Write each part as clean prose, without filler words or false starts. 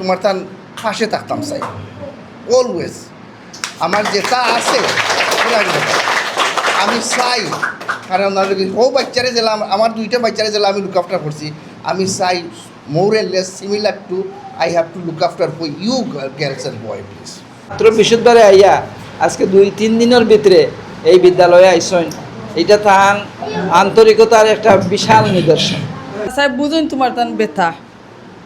তোমার তার পাশে থাকতাম চাই অলওয়েজ। আমার যেটা আছে আমি চাই, কারণ ও বাচ্চারে জেলা আমার দুইটা বাচ্চারে জেলা আমি লুক আফটার করছি, আমি চাই more and less similar to I have to look after for you girls and boy please. মাত্র বিশুদ্ধরে আইয়া আজকে 2-3 দিনের ভিতরে এই বিদ্যালয়ে আইসেন, এটা তাহান আন্তরিকতার একটা বিশাল নিদর্শন। সাহেব বুঝুন তোমার তান ব্যথা,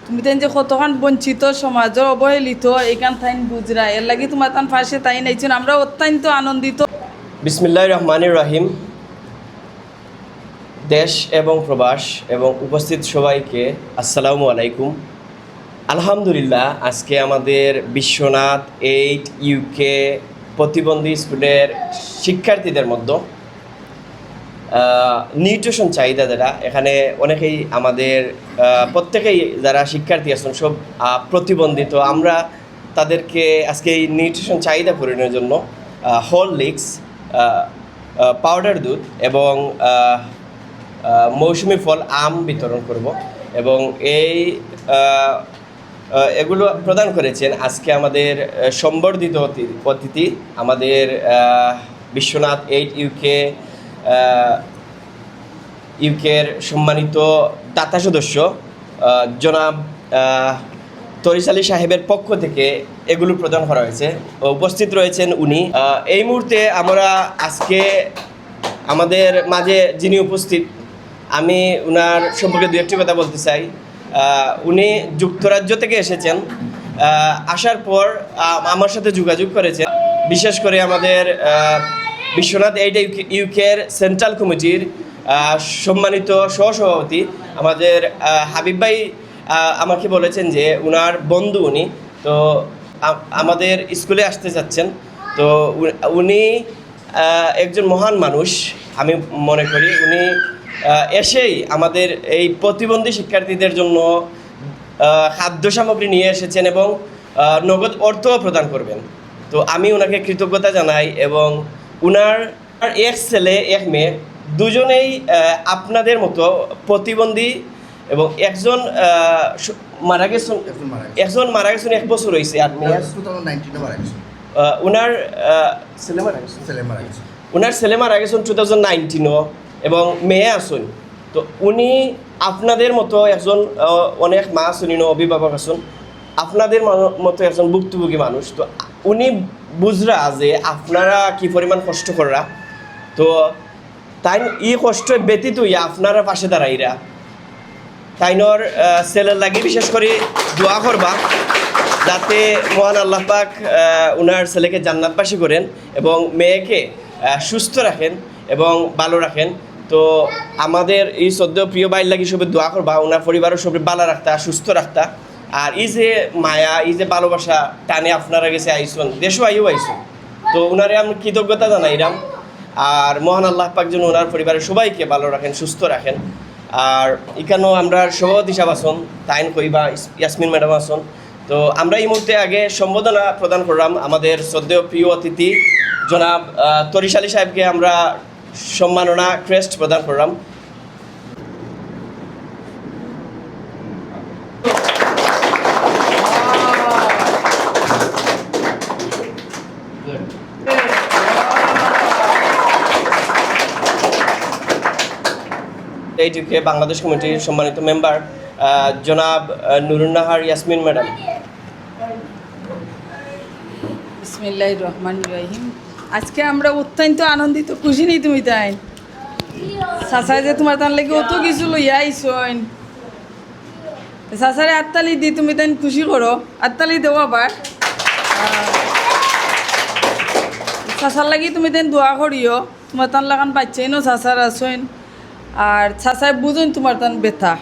তুমি তাই যে কতক্ষণ বঞ্চিত সমাজের অবহেলিত এইখান থাইন বুঝরা, এর লাগি তোমার তান ফাঁসে তাই নাইছেন, আমরা অত্যন্ত আনন্দিত। বিসমিল্লাহির রহমানির রহিম। দেশ এবং প্রবাস এবং উপস্থিত সবাইকে আসসালামু আলাইকুম। আলহামদুলিল্লাহ, আজকে আমাদের বিশ্বনাথ 8 UK প্রতিবন্ধী স্কুলের শিক্ষার্থীদের মধ্যে নিউট্রিশন চাহিদা যারা এখানে অনেকেই আমাদের প্রত্যেকেই যারা শিক্ষার্থী আছেন সব প্রতিবন্ধিত, আমরা তাদেরকে আজকে এই নিউট্রিশন চাহিদা পূরণের জন্য হরলিক্স, পাউডার দুধ এবং মৌসুমি ফল আম বিতরণ করব এবং এগুলো প্রদান করেছেন আজকে আমাদের সম্বর্ধিত অতিথি, আমাদের বিশ্বনাথ 8 ইউকের সম্মানিত দাতা সদস্য জনাব তরিস আলী সাহেবের পক্ষ থেকে এগুলো প্রদান করা হয়েছে। উপস্থিত রয়েছেন উনি। এই মুহূর্তে আমরা আজকে আমাদের মাঝে যিনি উপস্থিত, আমি ওনার সম্পর্কে দু একটি কথা বলতে চাই। উনি যুক্তরাজ্য থেকে এসেছেন, আসার পর আমার সাথে যোগাযোগ করেছেন। বিশেষ করে আমাদের বিশ্বনাথ 8 ইউকের সেন্ট্রাল কমিটির সম্মানিত সহসভাপতি আমাদের হাবিব ভাই আমাকে বলেছেন যে ওনার বন্ধু উনি, তো আমাদের স্কুলে আসতে যাচ্ছেন। তো উনি একজন মহান মানুষ আমি মনে করি। উনি এসেই আমাদের এই প্রতিবন্ধী শিক্ষার্থীদের জন্য খাদ্য সামগ্রী নিয়ে এসেছেন এবং নগদ অর্থও প্রদান করবেন। তো আমি ওনাকে কৃতজ্ঞতা জানাই এবং ওনার এক ছেলে এক মেয়ে দুজনেই আপনাদের মতো প্রতিবন্ধী এবং একজন মারা গেছেন 1 বছর হয়েছে আর মেয়ে ওনার ছেলে মারা গেছেন 2019 এবং মেয়ে আসুন। তো উনি আপনাদের মতো একজন অনেক মা আসুন, অভিভাবক আসুন, আপনাদের মতো একজন ভুক্তভোগী মানুষ। তো উনি বুঝরা যে আপনারা কি পরিমাণ কষ্ট করা, তো তাই এই কষ্ট ব্যতীত আপনারা পাশে দাঁড়াইরা তাইনর ছেলের লাগি বিশেষ করে দোয়া করবা যাতে মহান আল্লাহ পাক ওনার ছেলেকে জান্নাতবাসী করেন এবং মেয়েকে সুস্থ রাখেন এবং ভালো রাখেন। তো আমাদের এই সদ্য প্রিয় ভাইয়ের লাগি সবে দোয়া করবা, ওনার পরিবারের সবে ভালো রাখতা, সুস্থ রাখতা। আর এই যে মায়া, এই যে ভালোবাসা টানে আপনারা গেছে আইসুন, দেশও আইসুন, তো ওনারে আমি কৃতজ্ঞতা জানাইলাম। আর মহান আল্লাহ পাক যেন ওনার পরিবারের সবাইকে ভালো রাখেন, সুস্থ রাখেন। আর এখানেও আমরা সভাপতি সাহেব আসুন, তাইন কইবা ইয়াসমিন ম্যাডাম আসুন। তো আমরা এই মুহূর্তে আগে সম্বোধনা প্রদান করলাম আমাদের শ্রদ্ধেয় প্রিয় অতিথি জনাব তরিস আলী সাহেবকে আমরা সম্মাননা ক্রেস্ট প্রদান করলাম। এইটিকে বাংলাদেশ কমিটির সম্মানিত মেম্বার জনাব নুরুন্নাহার ইয়াসমিন ম্যাডাম। বিসমিল্লাহির রহমানির রহিম। আজকে আমরা অত্যন্ত আনন্দিত, খুশি নেই তুমি তাই চাচাই যে তোমার তার লাগে অত কিছু লইয়া আইসন, চাচারে আত্মালি দি তুমি তাই খুশি করো, আত্মালি দেও আবার। চাচার লাগি তুমি তাই দোয়া করিও, তোমার তার লাগান বাচ্চাই নো চাচার আসইন। আর চাচাই বুঝুন তোমার তান ব্যথা,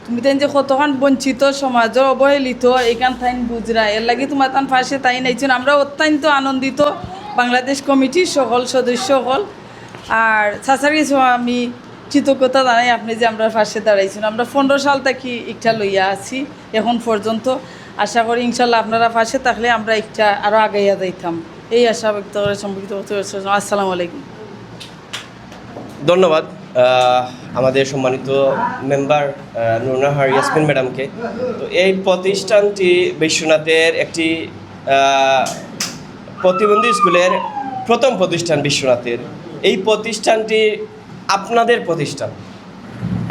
তুমি তাই যে কতক্ষণ বঞ্চিত সমাজের অবহেলিত এইখান থাইন বুঝরা, এর লাগি তোমার তান ফাঁসে তাই নাইছেন, আমরা অত্যন্ত আনন্দিত বাংলাদেশ কমিটির সকল সদস্য সকল। আর চাচার কিছু আমি কৃতজ্ঞতা জানাই আপনি যে আমরা পাশে দাঁড়াইছেন। আমরা 15 সাল থেকে একটা লইয়া আছি এখন পর্যন্ত, আশা করি ইনশাল্লাহ আপনারা পাশে থাকলে আমরা একটা আরও আগাইয়া যাইতাম, এই আশা ব্যক্ত করে সম্পর্কিত। আসসালামু আলাইকুম। ধন্যবাদ। আমাদের সম্মানিত মেম্বার নুরনাহার ইয়াসমিন ম্যাডামকে। তো এই প্রতিষ্ঠানটি বিশ্বনাথের একটি প্রতিবন্ধী স্কুলের প্রথম প্রতিষ্ঠান বিশ্বনাথের। এই প্রতিষ্ঠানটি আপনাদের প্রতিষ্ঠান,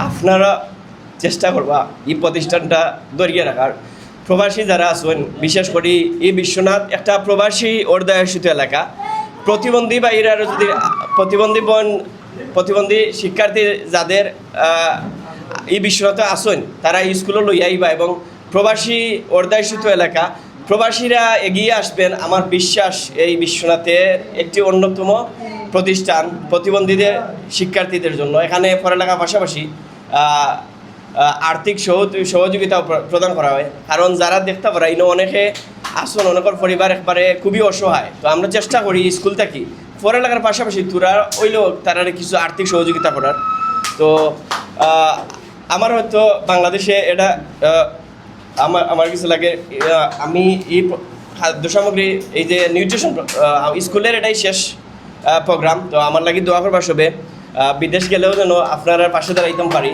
আপনারা চেষ্টা করবা এই প্রতিষ্ঠানটা ধরিয়ে রাখার। প্রবাসী যারা আছেন, বিশেষ করে এই বিশ্বনাথ একটা প্রবাসী অর্ধায়সিত এলাকা। প্রতিবন্ধী বাইরা যদি প্রতিবন্ধী শিক্ষার্থী যাদের এই বিশ্বনাথে আসেন, তারা স্কুলে লই আইবা এবং প্রবাসী অর্ধায়সিত এলাকা, প্রবাসীরা এগিয়ে আসবেন। আমার বিশ্বাস এই বিশ্বনাথের একটি অন্যতম প্রতিষ্ঠান প্রতিবন্ধীদের শিক্ষার্থীদের জন্য। এখানে পড়ালেখার পাশাপাশি আর্থিক সহযোগিতা প্রদান করা হয়। কারণ যারা দেখতে পারে ইনো অনেকে আসুন, অনেকের পরিবার একবারে খুবই অসহায়। তো আমরা চেষ্টা করি স্কুল থেকে পড়ালেখার পাশাপাশি তোরা ওইলেও তারা কিছু আর্থিক সহযোগিতা করার। তো আমার হয়তো বাংলাদেশে এটা আমার কিছু লাগে, আমি এই খাদ্য সামগ্রী এই যে নিউট্রিশন স্কুলের এটাই শেষ প্রোগ্রাম। তো আমার লাগে দোয়া করবার সবে বিদেশ গেলেও যেন আপনারা পাশে দাঁড়াইতাম পারি।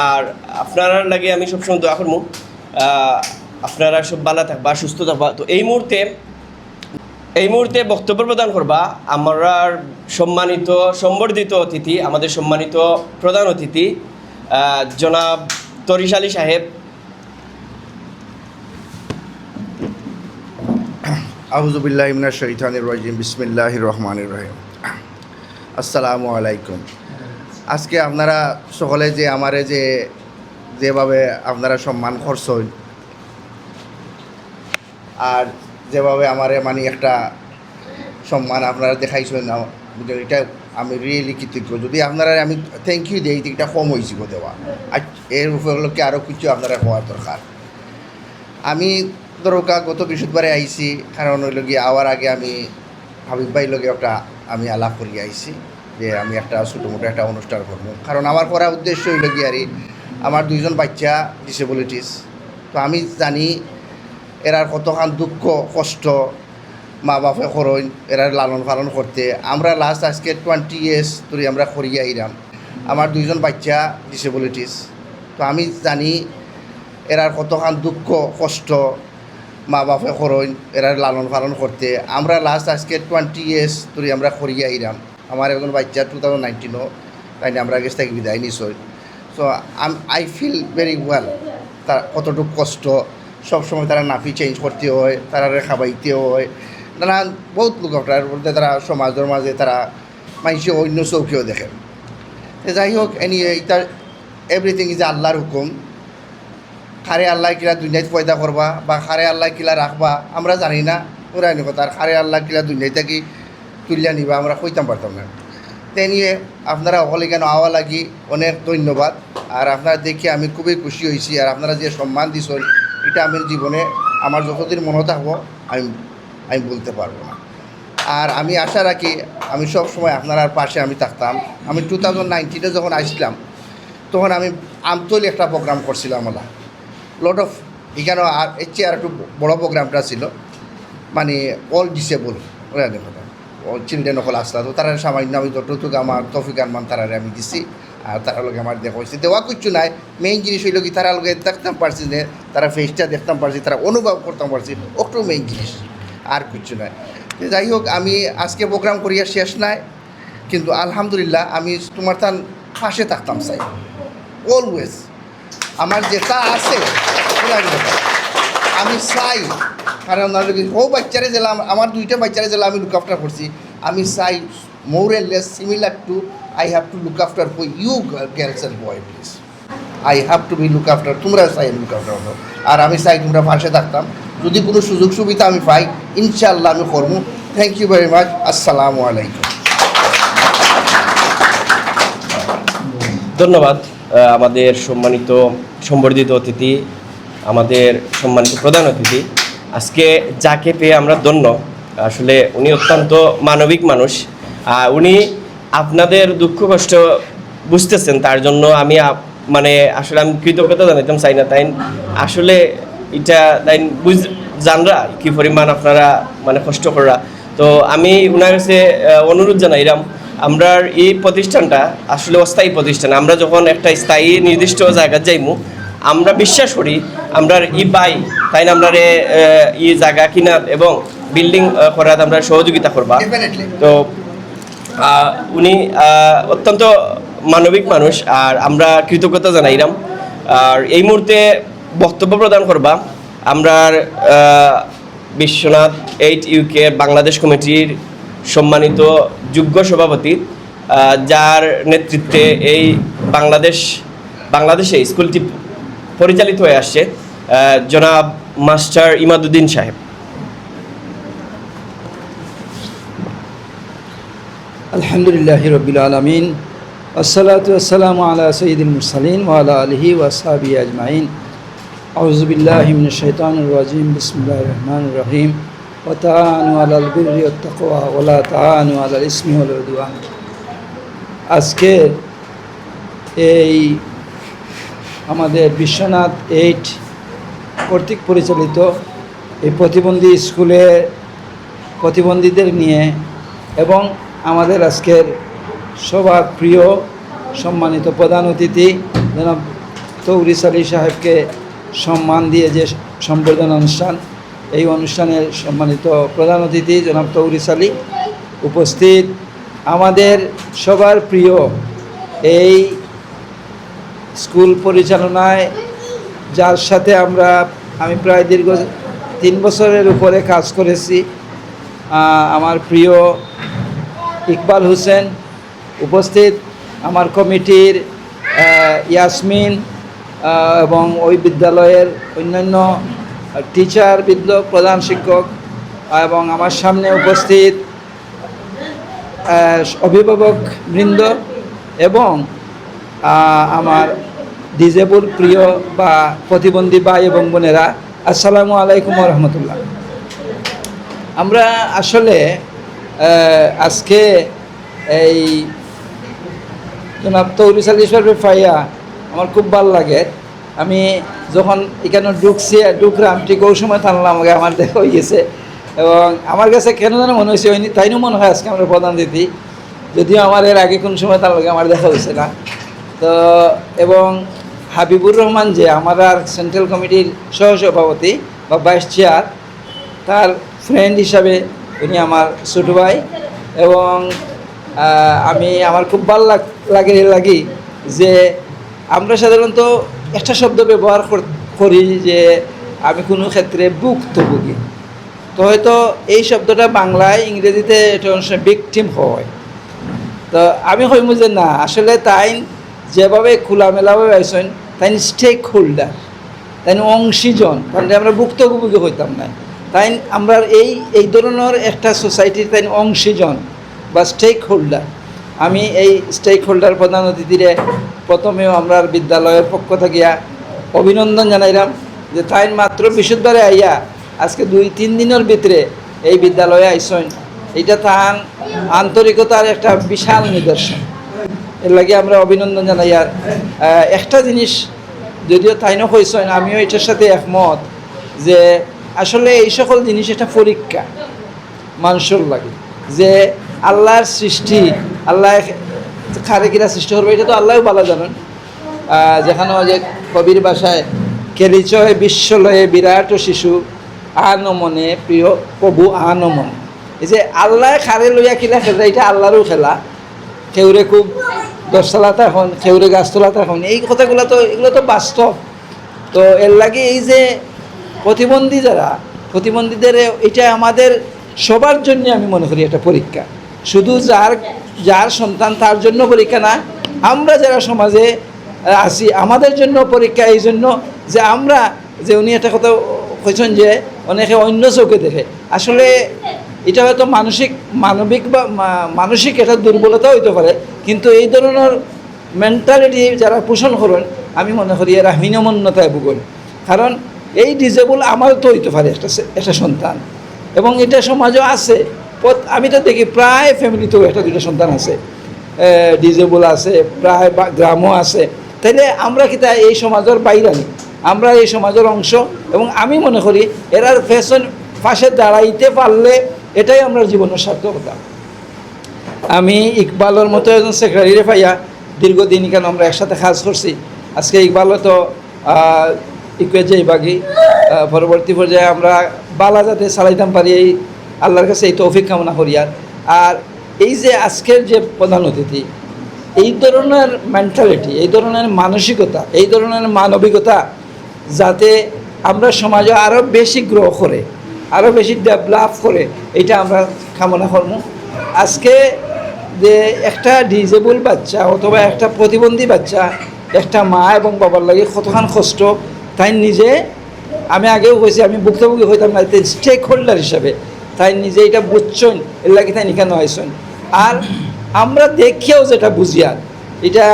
আর আপনার লাগে আমি সবসময় দোয়া করবো আপনারা সব ভালো থাকবা, সুস্থ থাকবা। তো এই মুহূর্তে বক্তব্য প্রদান করবা আমার সম্মানিত সম্বর্ধিত অতিথি, আমাদের সম্মানিত প্রধান অতিথি জনাব তরিশ আলী সাহেব। আউযু বিল্লাহি মিনাশ শাইতানির রাজিম, বিসমিল্লাহির রহমানির রহিম। আসসালামু আলাইকুম। আজকে আপনারা সকলে যে আমারে যেভাবে আপনারা সম্মান করছেন আর যেভাবে আমারে মানে একটা সম্মান আপনারা দেখাইছেন, এটা আমি রিয়েলি কৃতজ্ঞ। যদি আপনারা আমি থ্যাংক ইউ দিই, এটা কম হয়েছিল দেওয়া। আর এর উপলক্ষে আরও কিছু আপনারা হওয়ার দরকার। আমি দরকা গত বৃহস্পতিবারে আইছি, কারণ হইল গিয়ে আওয়ার আগে আমি হাবিব ভাই লগে একটা আমি আলাপ করিয়ে আইছি যে আমি একটা ছোটো মোটো একটা অনুষ্ঠান করবো। কারণ আমার করার উদ্দেশ্য হইল গিয়ে আর আমার দুইজন বাচ্চা ডিসেবিলিটিস। তো আমি জানি এরার কতখান দুঃখ কষ্ট মা বাপে করইন এরার লালন পালন করতে। আমরা লাস্ট আজকে 20 years ধরে আমরা করিয়ে আইলাম। আমার দুইজন বাচ্চা ডিসেবিলিটিস। তো আমি জানি এরার কতখান দুঃখ কষ্ট মা বাপে করইন এরার লালন পালন করতে। আমরা লাস্ট আজকে 20 years ধরে আমরা করিয়ে আইলাম। আমার একজন বাচ্চা 2019 তাই আমরা গেছ থেকে বিদায় নিছই। So I feel very well. তার কতটুকু কষ্ট, সবসময় তারা নাফি চেঞ্জ করতে হয়, তারা খাবাইতে হয়, নানা বহুত লোক আপনার বলতে তারা সমাজের মাঝে তারা মানুষে অন্য চৌকেও দেখে। যাই হোক, এটা এভরিথিং ইজ আল্লাহর হুকুম। খারে আল্লাহ কিলা দুনিয়ায় পয়দা করবা বা খারে আল্লাহ কিলা রাখবা আমরা জানি না। ওরা এনে কথা খারে আল্লাহ কিলা দুনিয়ায় থাকি তুলিয়া নিবা আমরা কইতাম পারতাম না। তে নিয়ে আপনারা অকলে কেন আওয়া লাগি অনেক ধন্যবাদ। আর আপনারা দেখে আমি খুবই খুশি হয়েছি। আর আপনারা যে সম্মান দিছেন এটা আমি জীবনে আমার যতদিন মনে থাকবো আমি বলতে পারবো না। আর আমি আশা রাখি আমি সব সময় আপনার পাশে আমি থাকতাম। আমি 2019 যখন আসলাম তখন আমি আমতলি একটা প্রোগ্রাম করছিলাম। আমরা লট অফ এখানে আর এর চেয়ে আর একটু বড়ো প্রোগ্রামটা ছিল, মানে অল ডিসেবল কথা চিলড্রেন সকল আসলা। তো তারা সামান্য আমি যতটুকু আমার তফিক আনমান তারারে আমি দিছি। আর তারা লোক আমার দেখা হয়েছে দেওয়া কিছু নাই। মেইন জিনিস হইল কি তারা লোকে দেখতাম পারছি যে তারা ফেসটা দেখতাম পারছি, তারা অনুভব করতাম পারছি, ওটাও মেইন জিনিস, আর কিছু নাই। যাই হোক, আমি আজকে প্রোগ্রাম করিয়া শেষ নাই, কিন্তু আলহামদুলিল্লাহ আমি তোমার তার পাশে থাকতাম চাই অলওয়েজ। আমার যেটা আছে আমি চাই, কারণ ও বাচ্চারে জেলা আমার দুইটা বাচ্চারে জেলা আমি লুক আফটার করছি। আমি চাই more and less similar to I have to look after for you girls and boys, please. I have to be look after. তোমরা চাই লুক আফটার করো। আর আমি চাই তোমরা পাশে থাকতাম। যদি কোনো সুযোগ সুবিধা আমি পাই ইনশাআল্লাহ আমি করবো। Thank you very much. আসসালামু আলাইকুম। ধন্যবাদ আমাদের সম্মানিত সম্বর্ধিত অতিথি, আমাদের সম্মানিত প্রধান অতিথি। আজকে যাকে পেয়ে আমরা ধন্য। আসলে উনি অত্যন্ত মানবিক মানুষ। উনি আপনাদের দুঃখ কষ্ট বুঝতেছেন, তার জন্য আমি মানে আসলে আমি কৃতজ্ঞতা জানাইতাম চাই না। তাই আসলে এটা তাই জানরা কি পরিমাণ আপনারা মানে কষ্ট করা। তো আমি ওনার কাছে অনুরোধ জানাইলাম আমরা এই প্রতিষ্ঠানটা আসলে অস্থায়ী প্রতিষ্ঠান। আমরা যখন একটা স্থায়ী নির্দিষ্ট জায়গা যাইমু, আমরা বিশ্বাস করি আমরা ই বাই তাই না আমরা ই জায়গা কিনা এবং বিল্ডিং করার আমরা সহযোগিতা করবা। ডেফিনেটলি তো উনি অত্যন্ত মানবিক মানুষ, আর আমরা কৃতজ্ঞতা জানাইলাম। আর এই মুহূর্তে বক্তব্য প্রদান করবা আমরা বিশ্বনাথ 8 ইউকে বাংলাদেশ কমিটির সম্মানিত যোগ্য সভাপতি, যার নেতৃত্বে এই বাংলাদেশে স্কুলটি পরিচালিত হয়ে আসছে, জনাব মাস্টার ইমাদুদ্দিন সাহেব। আলহামদুলিল্লাহ রবিল আলমিন, আসসালাতু আসসালামু আলা সঈদুল মুরসালিন ওয়া আলা আলিহি ওয়া আসহাবিহি আজমাইন। আউযু বিল্লাহি মিনাশ শাইতানির রাজিম, বিসমিল্লাহির রহমানির রহিম। ওয়া তাআনু আলাল বিররি ওয়াত তাকওয়া ওয়া লা তাআনু আলাল ইসমি ওয়াল উদওয়ান। আজকে এই আমাদের বিশ্বনাথ 8 কর্তৃক পরিচালিত এই প্রতিবন্ধী স্কুলে প্রতিবন্ধীদের নিয়ে এবং আমাদের আজকের সবার প্রিয় সম্মানিত প্রধান অতিথি জনাব তৌরিস আলী সাহেবকে সম্মান দিয়ে যে সম্বর্ধনা অনুষ্ঠান, এই অনুষ্ঠানের সম্মানিত প্রধান অতিথি জনাব তৌরিস আলী উপস্থিত, আমাদের সবার প্রিয় এই স্কুল পরিচালনায় যার সাথে আমি প্রায় দীর্ঘ 3 বছরের উপরে কাজ করেছি, আমার প্রিয় ইকবাল হোসেন উপস্থিত, আমার কমিটির ইয়াসমিন এবং ওই বিদ্যালয়ের অন্যান্য টিচার প্রধান শিক্ষক এবং আমার সামনে উপস্থিত অভিভাবক বৃন্দ এবং আমার ডিজেবল প্রিয় বা প্রতিবন্ধী ভাই এবং বোনেরা, আসসালামু আলাইকুম ওয়া রাহমাতুল্লাহ। আমরা আসলে আজকে এই জনাব তৌরিস আলী সাহেবের পাইয়া আমার খুব ভালো লাগে। আমি যখন এখানে ঢুকলাম ঠিক ওই সময় থানলাম, আমাকে আমার দেখা হয়ে গেছে এবং আমার কাছে কেন যেন মনে হয়েছে হয়নি, তাইও মনে হয় আজকে আমরা প্রধান অতিথি, যদিও আমার এর আগে কোন সময় তার লগে আমার দেখা হয়েছে না। তো এবং হাবিবুর রহমান যে আমার আর সেন্ট্রাল কমিটির সহসভাপতি বা ভাইস চেয়ার, তার ফ্রেন্ড হিসাবে উনি আমার ছোটো ভাই এবং আমার খুব ভালো লাগি যে আমরা সাধারণত একটা শব্দ ব্যবহার করি যে আমি কোনো ক্ষেত্রে ভুক্তভোগী, তো হয়তো এই শব্দটা বাংলায় ইংরেজিতে এটা ভিকটিম হয়। তো আমি কইমু যে না, আসলে তাই যেভাবে খোলামেলাভাবে আইসেন তাই স্টেক হোল্ডার, তাই অংশীজন, তাহলে আমরা ভুক্তভোগী হইতাম না। তাই আমরা এই ধরনের একটা সোসাইটির তাই অংশীজন বা স্টেক হোল্ডার। আমি এই স্টেক হোল্ডার প্রধান অতিথিরে প্রথমেও আমরা বিদ্যালয়ের পক্ষ থাকিয়া অভিনন্দন জানাইলাম যে তাই মাত্র বিশুদ্ধরে আইয়া আজকে 2-3 দিনের ভিতরে এই বিদ্যালয়ে আইসেন, এটা তার আন্তরিকতার একটা বিশাল নিদর্শন। এর লাগে আমরা অভিনন্দন জানাই। আর একটা জিনিস যদিও তাইনও কইছেন, আমিও এটার সাথে একমত যে আসলে এই সকল জিনিস একটা পরীক্ষা মানুষের লাগে, যে আল্লাহর সৃষ্টি, আল্লাহ খারে কিরা সৃষ্টি করবে এটা তো আল্লাহও ভালো জানেন। যেখানেও যে কবির ভাষায় খেলিচয় বিশ্বলয়ে বিরাট শিশু আনমনে প্রিয় প্রভু আনমনে, এই যে আল্লাহ খারে লইয়া কিলা খেলা, এটা আল্লাহরও খেলা। কেউরে খুব দশতলাতে এখন, কেউরে গাছতলাতে এখন, এই কথাগুলো তো এগুলো তো বাস্তব। তো এর লাগে এই যে প্রতিবন্ধী যারা, প্রতিবন্ধীদের এটা আমাদের সবার জন্য আমি মনে করি একটা পরীক্ষা। শুধু যার সন্তান তার জন্য পরীক্ষা না, আমরা যারা সমাজে আছি আমাদের জন্য পরীক্ষা। এই জন্য যে আমরা যে উনি একটা কথা কইছেন যে অনেকে অন্য চোখে দেখে, আসলে এটা হয়তো মানবিক বা মানসিক একটা দুর্বলতা হইতে পারে, কিন্তু এই ধরনের মেন্টালিটি যারা পোষণ করেন আমি মনে করি এরা হীনমন্যতায় ভুগল। কারণ এই ডিজেবল আমারও তো হইতে পারে একটা সন্তান, এবং এটা সমাজও আছে। আমি তো দেখি প্রায় ফ্যামিলিতেও 1-2 সন্তান আছে, ডিজেবল আছে, প্রায় গ্রামও আছে। তাইলে আমরা কি তাই এই সমাজের বাইরে নেই, আমরা এই সমাজের অংশ। এবং আমি মনে করি এরার পাশে দাঁড়াইতে পারলে এটাই আমরা জীবনের সার্থকতা। আমি ইকবালের মতো একজন সেক্রেটারি পাইয়া দীর্ঘদিন কেন আমরা একসাথে কাজ করছি। আজকে ইকবালও তো ইকুয়ে যাইবাগি, পরবর্তী পর্যায়ে আমরা বালা যাতে চালাইতাম পারি এই আল্লাহর কাছে এই তৌফিক কামনা করি। আর এই যে আজকের যে প্রধান অতিথি, এই ধরনের মেন্টালিটি, এই ধরনের মানসিকতা, এই ধরনের মানবিকতা যাতে আমরা সমাজে আরও বেশি গ্রো করে, আরও বেশি ডেভেলপ করে, এটা আমরা কামনা করব। আজকে যে একটা ডিজেবল বাচ্চা অথবা একটা প্রতিবন্ধী বাচ্চা, একটা মা এবং বাবার লাগে কতখান কষ্ট, তাই নিজে, আমি আগেও কইছি আমি ভুক্তভোগী হইতাম না, স্টেক হোল্ডার হিসাবে তাই নিজে এটা বুঝছেন, এর লাগে তাই নিখানো আইসেন। আর আমরা দেখিয়াও যেটা বুঝি, আর এটা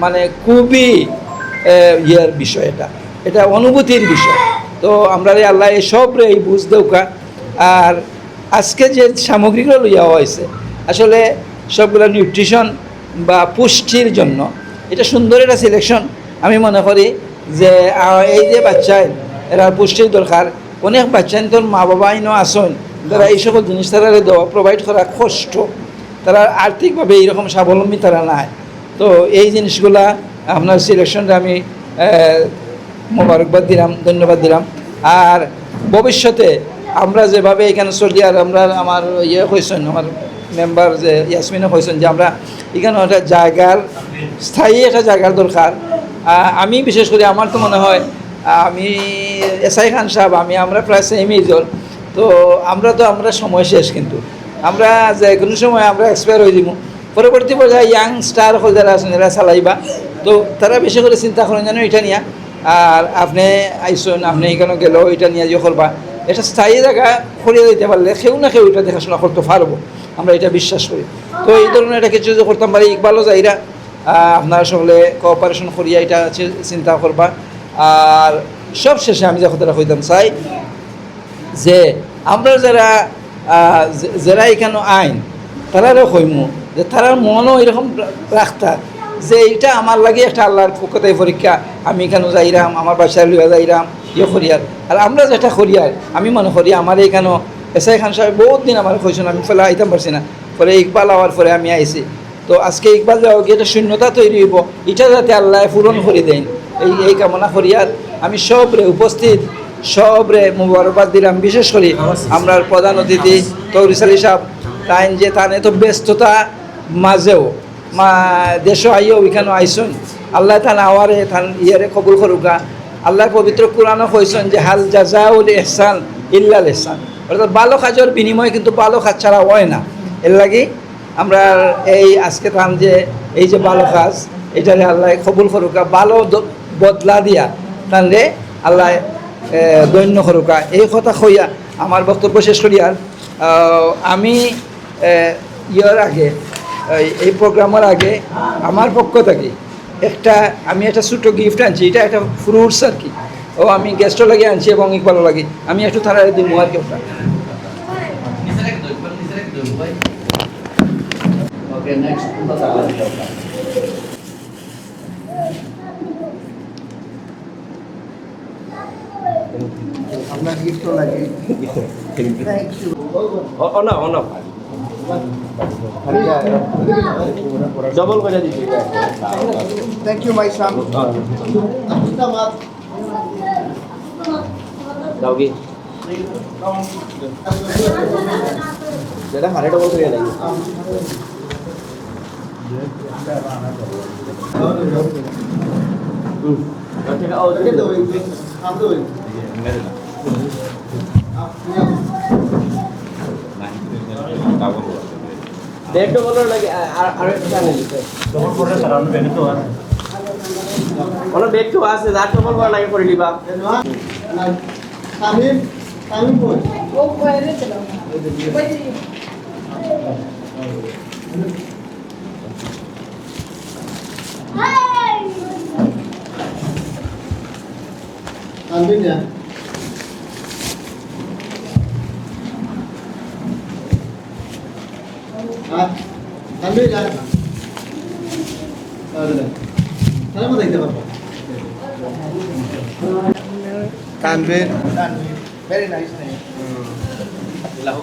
মানে খুবই ইয়ের বিষয়, এটা অনুভূতির বিষয়। তো আমরা আল্লাহ এসব রে এই বুঝ দৌকা। আর আজকে যে সামগ্রীগুলো লইয়া হয়েছে আসলে সবগুলো নিউট্রিশন বা পুষ্টির জন্য, এটা সুন্দর একটা সিলেকশন। আমি মনে করি যে এই যে বাচ্চায় এরা পুষ্টির দরকার, অনেক বাচ্চাই তোর মা বাবা আইনও আসন তারা এই সকল জিনিস তারা দেওয়া প্রোভাইড করা কষ্ট, তারা আর্থিকভাবে এইরকম স্বাবলম্বী তারা নাই। তো এই জিনিসগুলা আপনার সিলেকশনটা আমি মোবারকবাদ দিলাম, ধন্যবাদ দিলাম। আর ভবিষ্যতে আমরা যেভাবে এখানে চলি, আর আমরা আমার হয়েছেন, আমার মেম্বার যে ইয়াসমিনও হয়েছেন যে আমরা এখানে একটা জায়গার, স্থায়ী একটা জায়গার দরকার। আমি বিশেষ করে আমার তো মনে হয় আমি এসআই খান সাহেব, আমরা প্রায় সেম এজর। তো আমরা সময় শেষ, কিন্তু আমরা যে কোনো সময় আমরা এক্সপায়ার হয়ে যাব। পরবর্তী পর্যায়ে ইয়াং স্টার হল যারা আছেন এরা চালাইবা, তো তারা বেশি করে চিন্তা করেন যেন এটা নিয়ে। আর আপনি আইসন, আপনি এখানে গেলেও এটা নিয়ে যে করবা, এটা স্থায়ী জায়গা করিয়ে দিতে পারলে কেউ না কেউ এটা দেখাশোনা করতে পারবো, আমরা এটা বিশ্বাস করি। তো এই ধরনের এটা কিছু যে করতাম পারি, ইকবালও যাইরা আপনারা সকলে কোঅপারেশন করিয়া এটা চিন্তা করবা। আর সব শেষে আমি যে কথাটা কইতাম চাই যে আমরা যারা এখানে আইন তারারও কইমু যে তারার মনও এরকম রাখতা যে এইটা আমার লাগে একটা আল্লাহর পক্ষতে পরীক্ষা, আমি এখানে যাইরাম, আমার বাসায় লইয়া যাইরাম করিয়ার। আর আমরা যেটা করিয়ার, আমি মনে করি আমার এখানেও এসআই খান সাহেব বহুত দিন আমার কইছেন, আমি ফেলে আইতাম পারছি না, পরে ইকবাল হওয়ার পরে আমি আইছি। তো আজকে ইকবাল যাওয়া গিয়ে একটা শূন্যতা তৈরি হইব, এটা যাতে আল্লাহ পূরণ করে দেন এই কামনা করিয়ার আমি সবরে উপস্থিত সবরে মুবারকবাদ দিলাম। বিশেষ করে আমরা প্রধান অতিথি তৌরিস আলী সাহেব, তাইন যে তান এত ব্যস্ততা মাঝেও দেশ আইও ওইখানে আইসুন, আল্লাহ তান আওয়ারে তান ইয়ারে কবুল করুকা। আল্লাহর পবিত্র কোরআনও কইছেন যে হাল জাযাউল ইহসান ইল্লাল ইহসান, অর্থাৎ ভালো কাজের বিনিময় কিন্তু ভালো কাজ ছাড়া হয় না। এর লাগি আমরা এই আজকে তান যে এই যে ভালো কাজ, এটারে আল্লাহ কবুল করুকা, ভালো বদলা দিয়া তানরে আল্লাহ দৈন্য করুকা। এই কথা কইয়া আমার বক্তব্য শেষ করি। আর আমি ইয়ার আগে এই প্রোগ্রামের আগে আমার পক্ষ থেকে আমি একটা ছোটো গিফট আনছি, এটা একটা ফ্রুটস আর কি, আমি গেস্টও লাগে আনছি এবং ইকবালও লাগে, আমি একটু তারা দিন আর কি ওটা। ওকে, নেক্সট আপনার গিফটও লাগে। Thank you. অনা ডবল করে দিচ্ছি। থ্যাংক ইউ মাই সান। দাও কি যেটা হারে ডবল করে লাগে। দেড় ডবল লাগে আর একটা জানি ডবল করে সারানো বেনি তো আর ওনা বেড তো আছে, যা ডবল করে লাগে করে লিবা। তামিম কই ও বাইরে চলো তামিম না তামিম না তাহলে মত দেখতে পারবো। Tanvir, very nice name. Allow